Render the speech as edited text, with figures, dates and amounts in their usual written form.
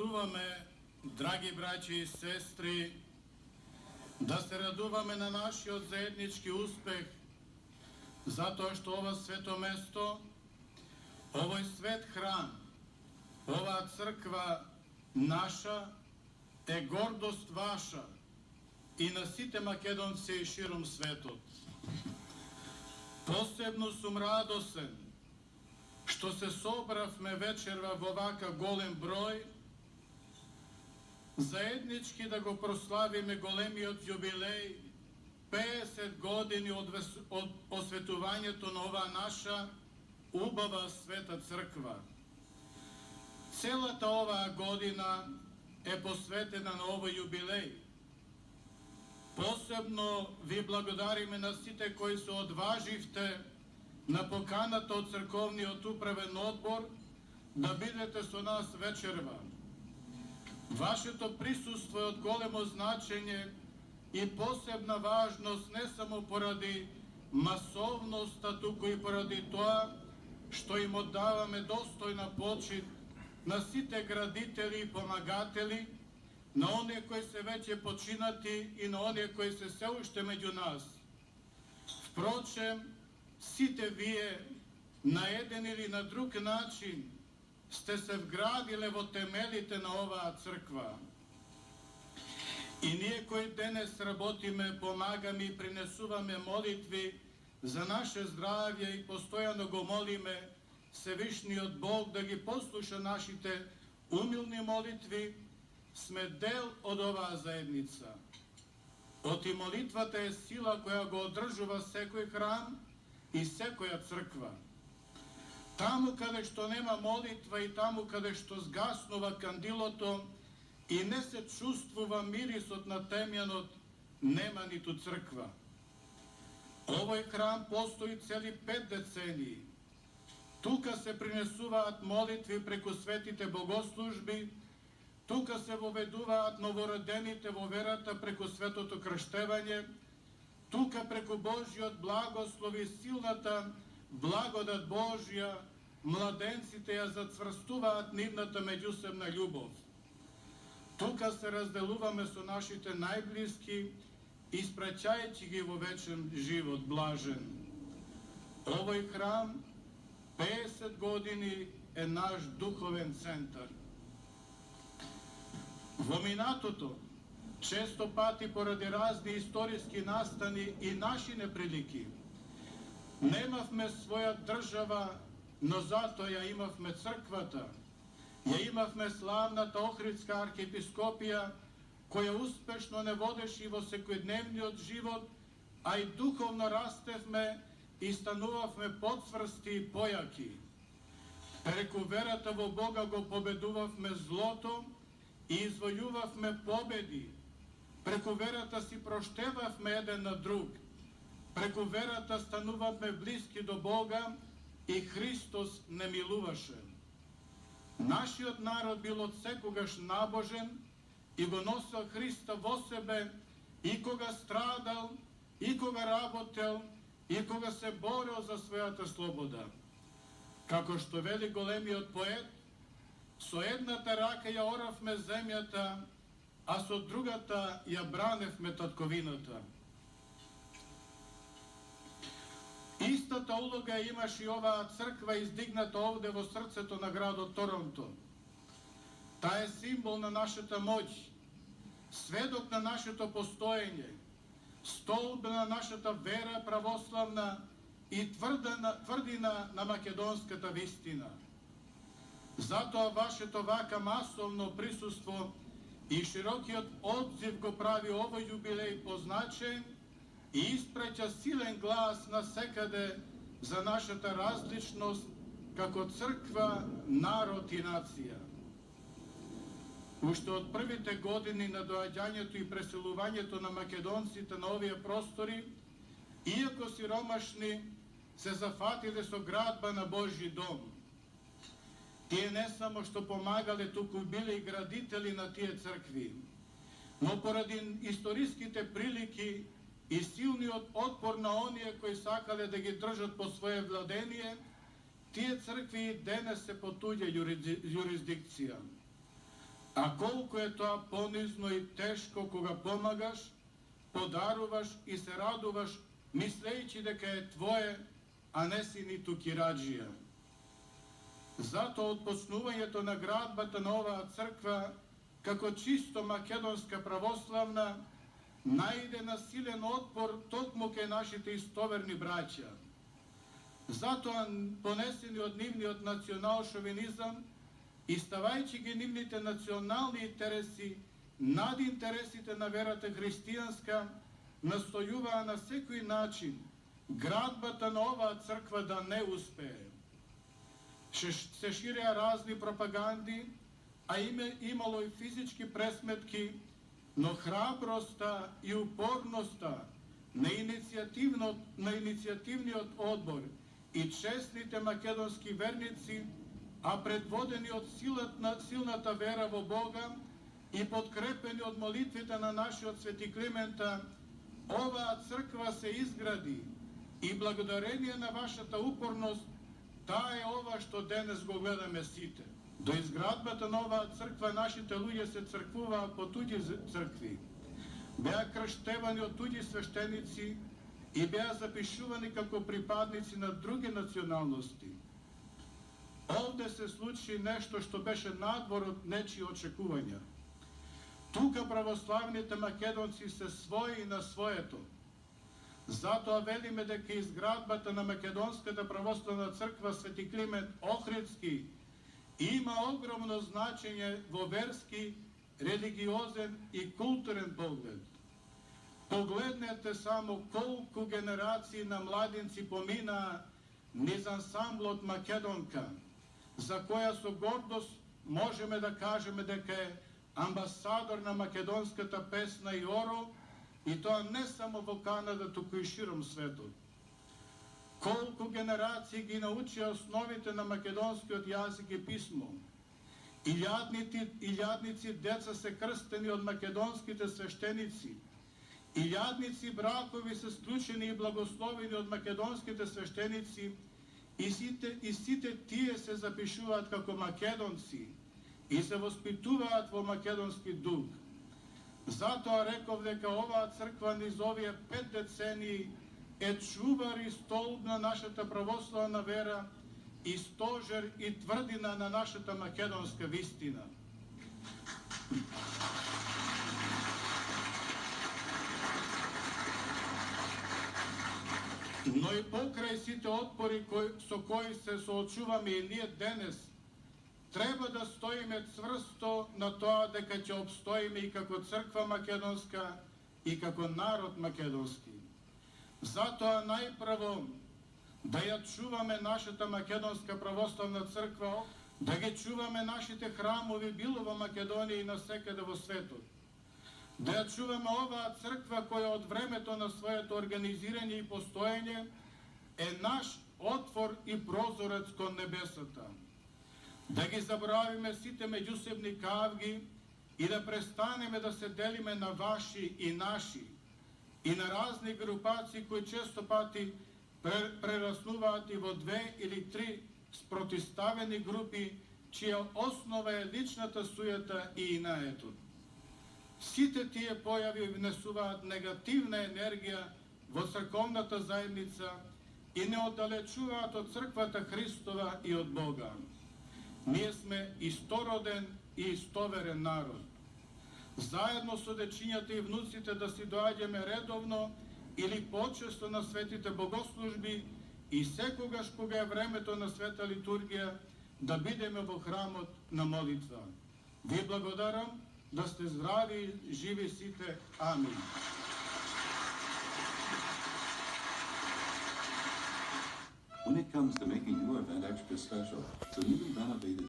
радуваме, драги браќи и сестри, да се радуваме на нашиот заеднички успех, затоа што ова свето место, овој свет храм, оваа црква наша е гордост ваша и на сите македонци и широм светот. Посебно сум радосен што се собравме вечерва во вака голем број, заеднички да го прославиме големиот јубилеј, 50 години од осветувањето на оваа наша убава света црква. Целата оваа година е посветена на овој јубилеј. Посебно ви благодариме на сите кои се одваживте на поканата од црковниот управен одбор да бидете со нас вечерва. Вашето присуство е од големо значење и посебна важност не само поради масовноста, туку и поради тоа што им оддаваме достојна почит на сите градители и помагатели, на оние кои се веќе починати и на оние кои се се уште меѓу нас. Впрочем, сите вие на еден или на друг начин сте се вградиле во темелите на оваа црква. И ние кои денес работиме, помагаме и принесуваме молитви за наше здравје и постојано го молиме Севишниот Бог да ги послуша нашите умилни молитви, сме дел од оваа заедница. Оти молитвата е сила која го одржува секој храм и секоја црква. Таму каде што нема молитва и таму каде што згаснува кандилото и не се чувствува мирисот на темјанот, нема ниту црква. Овој храм постои цели 5 децении. Тука се принесуваат молитви преку светите богослужби, тука се воведуваат новородените во верата преку светото крштевање, тука преку Божиот благослов и силната благодат Божја, младенците ја зацврстуваат нивната меѓусебна љубов. Тука се разделуваме со нашите најблиски, испраќајќи ги во вечен живот блажен. Овој храм 50 години е наш духовен центар. Во минатото, често пати поради разни историски настани и наши неприлики, немавме своја држава, но затоа ја имавме црквата, ја имавме славната Охридска архиепископија, која успешно не водеше и во секојдневниот живот, а и духовно растевме и станувавме потврсти и појаки. Преку верата во Бога го победувавме злото и извојувавме победи. Преку верата си проштевавме еден на друг. Преку верата станувавме блиски до Бога и Христос не милуваше. Нашиот народ бил од секогаш набожен и го носел Христа во себе и кога страдал, и кога работел, и кога се борел за својата слобода. Како што вели големиот поет, со едната рака ја оравме земјата, а со другата ја браневме татковината. Истата улога имаше и оваа црква издигната овде во срцето на градот Торонто. Таа е символ на нашата моќ, сведок на нашето постоење, столб на нашата вера православна и тврдина на македонската вистина. Затоа вашето вака масовно присуство и широкиот одзив го прави овој јубилеј позначен и испраќа силен глас на секаде за нашата различност како црква, народ и нација. Уште од првите години на доаѓањето и преселувањето на македонците на овие простори, иако сиромашни, се зафатиле со градба на Божји дом. Тие не само што помагале, туку биле и градители на тие цркви. Но поради историските прилики и силниот отпор на оние кои сакале да ги држат по своје владение, тие цркви денес се по туѓа јурисдикција. А колко е тоа понизно и тешко кога помагаш, подаруваш и се радуваш, мислејќи дека е твое, а не си ниту кираџија. Зато од почнувањето на градбата на оваа црква, како чисто македонска православна, најде на силен отпор токму кај нашите истоверни браќа. Затоа, понесени од нивниот национал-шовинизам и ставајќи ги нивните национални интереси над интересите на верата христијанска, настојуваа на секој начин градбата на оваа црква да не успее. Се ширеа разни пропаганди, а имало и физички пресметки, но храброста и упорноста на иницијативниот одбор и честните македонски верници, а предводени од силната вера во Бога и подкрепени од молитвите на нашиот свети Климента, оваа црква се изгради и благодарение на вашата упорност, таа е ова што денес го гледаме сите. До изградбата на оваа црква нашите луѓе се црквуваа по туѓи цркви, беа крштевани од туѓи свештеници и беа запишувани како припадници на други националности. Овде се случи нешто што беше надвор од нечии очекувања. Тука православните македонци се свои на своето. Затоа велиме дека изградбата на Македонската православна црква Свети Климент Охридски има огромно значење во верски, религиозен и културен поглед. Погледнете само колку генерации на младинци поминаа низ ансамблот Македонка, за која со гордост можеме да кажеме дека е амбасадор на македонската песна и оро, и тоа не само во Канада, туку и широм светот. Колку генерации ги научија основите на македонскиот јазик и писмо. Илјадници деца се крстени од македонските свештеници. Илјадници бракови се склучени и благословени од македонските свештеници, и сите тие се запишуваат како македонци и се воспитуваат во македонски дух. Затоа реков дека оваа црква низ овие 5 децении е чувар и столб на нашата православна вера и стожер и тврдина на нашата македонска вистина. Но и покрај сите отпори со кои се соочуваме и ние денес, треба да стоиме цврсто на тоа дека ќе обстоиме и како црква македонска и како народ македонски. Затоа најпрво да ја чуваме нашата македонска православна црква, да ги чуваме нашите храмови било во Македонија и насекаде во светот. Да ја чуваме оваа црква која од времето на своето организирање и постоење е наш отвор и прозорец кон небесата. Да ги забравиме сите меѓусебни кавги и да престанеме да се делиме на ваши и наши и на разни групации кои често пати прераснуваат и во 2 или 3 спротиставени групи, чија основа е личната суета и инаетот. Сите тие појави внесуваат негативна енергија во црковната заедница и не оддалечуваат од црквата Христова и од Бога. Ние сме истороден и истоверен народ. Заедно со дечињата и внуците да си доаѓаме редовно или почесто на светите богослужби и секогаш кога е времето на света литургија да бидеме во храмот на молитва. Ви благодарам, да сте здрави и живи сите. Амин. When it comes to making your event extra special, the new renovated